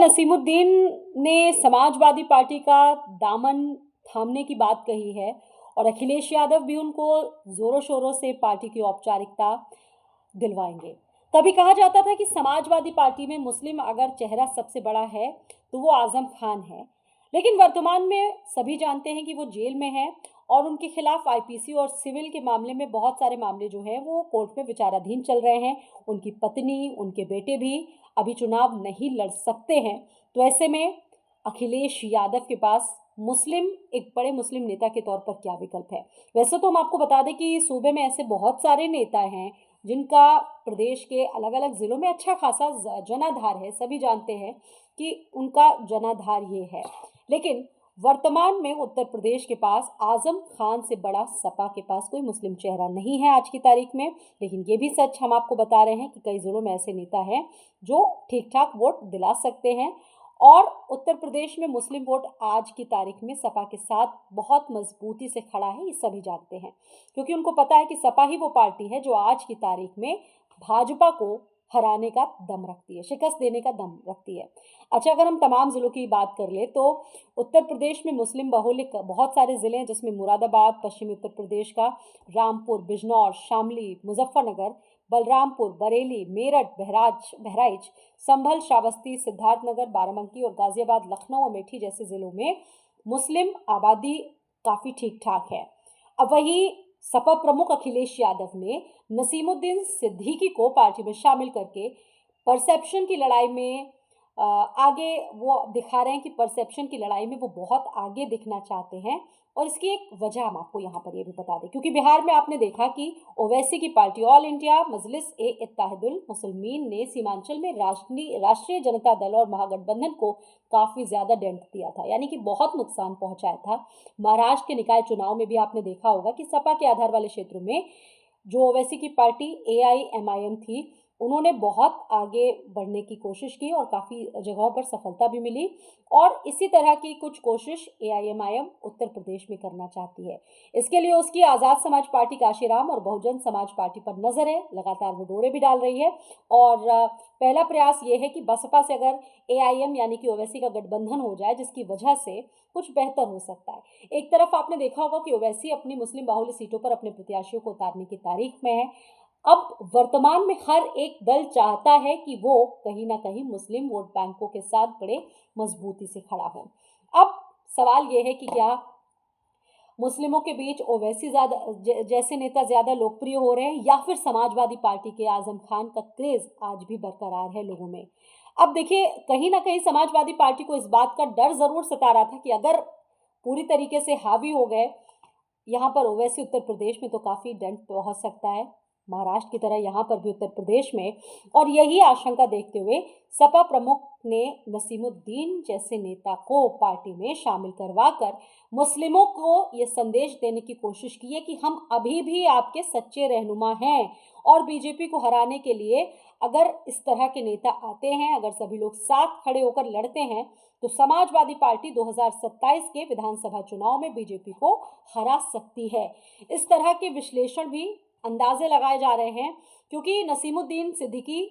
नसीमुद्दीन ने समाजवादी पार्टी का दामन थामने की बात कही है और अखिलेश यादव भी उनको जोरों शोरों से पार्टी की औपचारिकता दिलवाएंगे। कभी कहा जाता था कि समाजवादी पार्टी में मुस्लिम अगर चेहरा सबसे बड़ा है तो वो आजम खान है, लेकिन वर्तमान में सभी जानते हैं कि वो जेल में है और उनके खिलाफ आईपीसी और सिविल के मामले में बहुत सारे मामले जो हैं वो कोर्ट में विचाराधीन चल रहे हैं। उनकी पत्नी, उनके बेटे भी अभी चुनाव नहीं लड़ सकते हैं। तो ऐसे में अखिलेश यादव के पास एक बड़े मुस्लिम नेता के तौर पर क्या विकल्प है? वैसे तो हम आपको बता दें कि सूबे में ऐसे बहुत सारे नेता हैं जिनका प्रदेश के अलग अलग जिलों में अच्छा खासा जनाधार है। सभी जानते हैं कि उनका जनाधार ये है, लेकिन वर्तमान में उत्तर प्रदेश के पास आजम खान से बड़ा सपा के पास कोई मुस्लिम चेहरा नहीं है आज की तारीख में। लेकिन ये भी सच हम आपको बता रहे हैं कि कई जिलों में ऐसे नेता हैं जो ठीक ठाक वोट दिला सकते हैं और उत्तर प्रदेश में मुस्लिम वोट आज की तारीख में सपा के साथ बहुत मजबूती से खड़ा है। ये सभी जानते हैं क्योंकि उनको पता है कि सपा ही वो पार्टी है जो आज की तारीख में भाजपा को हराने का दम रखती है, शिकस्त देने का दम रखती है। अच्छा, अगर हम तमाम ज़िलों की बात कर ले तो उत्तर प्रदेश में मुस्लिम बहुल्य बहुत सारे ज़िले हैं, जिसमें मुरादाबाद, पश्चिमी उत्तर प्रदेश का रामपुर, बिजनौर, शामली, मुजफ्फरनगर, बलरामपुर, बरेली, मेरठ, बहराइच, संभल, श्रावस्ती, सिद्धार्थनगर, बाराबंकी और गाजियाबाद, लखनऊ, अमेठी जैसे ज़िलों में मुस्लिम आबादी काफ़ी ठीक ठाक है। अब वही सपा प्रमुख अखिलेश यादव ने नसीमुद्दीन सिद्दीकी को पार्टी में शामिल करके परसेप्शन की लड़ाई में आगे वो दिखा रहे हैं कि परसेप्शन की लड़ाई में वो बहुत आगे दिखना चाहते हैं। और इसकी एक वजह हम आपको यहाँ पर ये भी बता दें, क्योंकि बिहार में आपने देखा कि ओवैसी की पार्टी ऑल इंडिया मजलिस ए इत्तेहादुल मुस्लिमीन ने सीमांचल में राष्ट्रीय जनता दल और महागठबंधन को काफ़ी ज़्यादा डेंट दिया था, यानी कि बहुत नुकसान पहुंचाया था। महाराष्ट्र के निकाय चुनाव में भी आपने देखा होगा कि सपा के आधार वाले क्षेत्रों में जो ओवैसी की पार्टी AIMIM थी, उन्होंने बहुत आगे बढ़ने की कोशिश की और काफ़ी जगहों पर सफलता भी मिली। और इसी तरह की कुछ कोशिश AIMIM उत्तर प्रदेश में करना चाहती है। इसके लिए उसकी आज़ाद समाज पार्टी काशीराम और बहुजन समाज पार्टी पर नज़र है, लगातार वो डोरे भी डाल रही है। और पहला प्रयास ये है कि बसपा से अगर AIM यानी कि ओवैसी का गठबंधन हो जाए, जिसकी वजह से कुछ बेहतर हो सकता है। एक तरफ आपने देखा होगा कि ओवैसी अपनी मुस्लिम बाहुल्य सीटों पर अपने प्रत्याशियों को उतारने की तारीख में है। अब वर्तमान में हर एक दल चाहता है कि वो कहीं ना कहीं मुस्लिम वोट बैंकों के साथ बड़े मजबूती से खड़ा हो। अब सवाल ये है कि क्या मुस्लिमों के बीच ओवैसी जैसे नेता ज्यादा लोकप्रिय हो रहे हैं या फिर समाजवादी पार्टी के आजम खान का क्रेज आज भी बरकरार है लोगों में? अब देखिए, कहीं ना कहीं समाजवादी पार्टी को इस बात का डर जरूर सता रहा था कि अगर पूरी तरीके से हावी हो गए यहाँ पर ओवैसी उत्तर प्रदेश में तो काफ़ी डेंट पहुँच सकता है, महाराष्ट्र की तरह यहाँ पर भी उत्तर प्रदेश में। और यही आशंका देखते हुए सपा प्रमुख ने नसीमुद्दीन जैसे नेता को पार्टी में शामिल करवाकर मुस्लिमों को ये संदेश देने की कोशिश की है कि हम अभी भी आपके सच्चे रहनुमा हैं और बीजेपी को हराने के लिए अगर इस तरह के नेता आते हैं, अगर सभी लोग साथ खड़े होकर लड़ते हैं, तो समाजवादी पार्टी 2027 के विधानसभा चुनाव में बीजेपी को हरा सकती है। इस तरह के विश्लेषण भी, अंदाजे लगाए जा रहे हैं, क्योंकि नसीमुद्दीन सिद्दीकी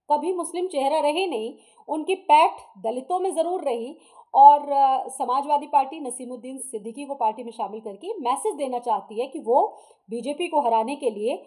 कभी मुस्लिम चेहरा रहे नहीं, उनकी पैठ दलितों में जरूर रही। और समाजवादी पार्टी नसीमुद्दीन सिद्दीकी को पार्टी में शामिल करके मैसेज देना चाहती है कि वो बीजेपी को हराने के लिए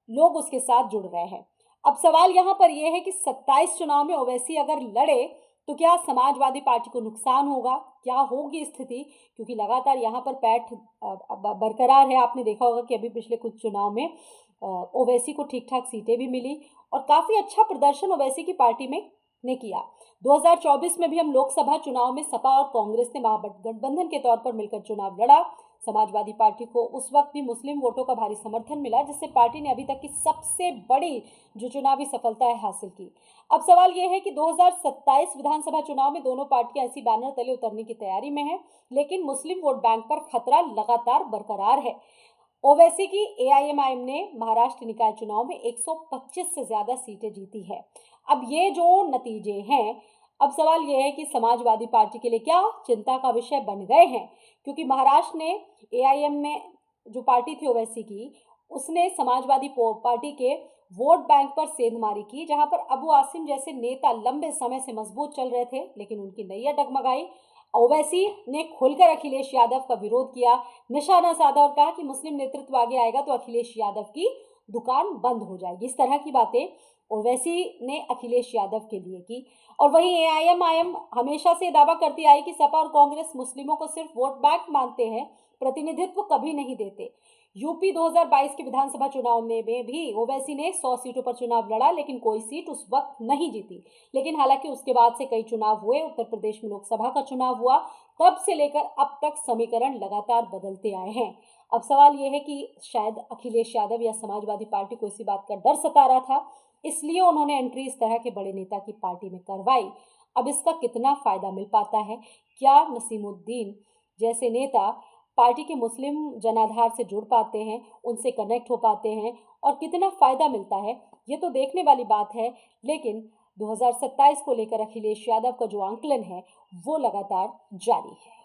लोग उसके साथ जुड़ रहे हैं। अब सवाल यहाँ पर यह है कि 27 चुनाव में ओवैसी अगर लड़े तो क्या समाजवादी पार्टी को नुकसान होगा, क्या होगी स्थिति? क्योंकि लगातार यहाँ पर पैठ बरकरार है। आपने देखा होगा कि अभी पिछले कुछ चुनाव में ओवैसी को ठीक ठाक सीटें भी मिली और काफ़ी अच्छा प्रदर्शन ओवैसी की पार्टी में ने किया। 2024 में भी हम लोकसभा चुनाव में सपा और कांग्रेस ने महागठबंधन के तौर पर मिलकर चुनाव लड़ा। समाजवादी पार्टी को उस वक्त भी मुस्लिम वोटों का भारी समर्थन मिला, जिससे पार्टी ने अभी तक की सबसे बड़ी जो चुनावी सफलता है हासिल की। अब सवाल यह है कि 2027 विधानसभा चुनाव में दोनों पार्टियां ऐसी बैनर तले उतरने की तैयारी में है, लेकिन मुस्लिम वोट बैंक पर खतरा लगातार बरकरार है। ओवैसी की AIMIM ने महाराष्ट्र निकाय चुनाव में 125 से ज्यादा सीटें जीती है। अब ये जो नतीजे हैं, अब सवाल यह है कि समाजवादी पार्टी के लिए क्या चिंता का विषय बन गए हैं, क्योंकि महाराष्ट्र ने AIM में जो पार्टी थी ओवैसी की, उसने समाजवादी पार्टी के वोट बैंक पर सेंधमारी की, जहां पर अबू आसिम जैसे नेता लंबे समय से मजबूत चल रहे थे, लेकिन उनकी नैया डगमगाई। ओवैसी ने खुलकर अखिलेश यादव का विरोध किया, निशाना साधा और कहा कि मुस्लिम नेतृत्व आगे आएगा तो अखिलेश यादव की दुकान बंद हो जाएगी। इस तरह की बातें ओवैसी ने अखिलेश यादव के लिए की। और वहीं एआईएमआईएम हमेशा से दावा करती आई कि सपा और कांग्रेस मुस्लिमों को सिर्फ वोट बैंक मानते हैं, प्रतिनिधित्व कभी नहीं देते। यूपी 2022 के विधानसभा चुनाव में भी ओवैसी ने 100 सीटों पर चुनाव लड़ा, लेकिन कोई सीट उस वक्त नहीं जीती। लेकिन हालांकि उसके बाद से कई चुनाव हुए, उत्तर प्रदेश में लोकसभा का चुनाव हुआ, तब से लेकर अब तक समीकरण लगातार बदलते आए हैं। अब सवाल यह है कि शायद अखिलेश यादव या समाजवादी पार्टी को इसी बात का डर सता रहा था, इसलिए उन्होंने एंट्री इस तरह के बड़े नेता की पार्टी में करवाई। अब इसका कितना फायदा मिल पाता है? क्या नसीमुद्दीन जैसे नेता पार्टी के मुस्लिम जनाधार से जुड़ पाते हैं, उनसे कनेक्ट हो पाते हैं, और कितना फायदा मिलता है, ये तो देखने वाली बात है। लेकिन 2027 को लेकर अखिलेश यादव का जो आंकलन है वो लगातार जारी है।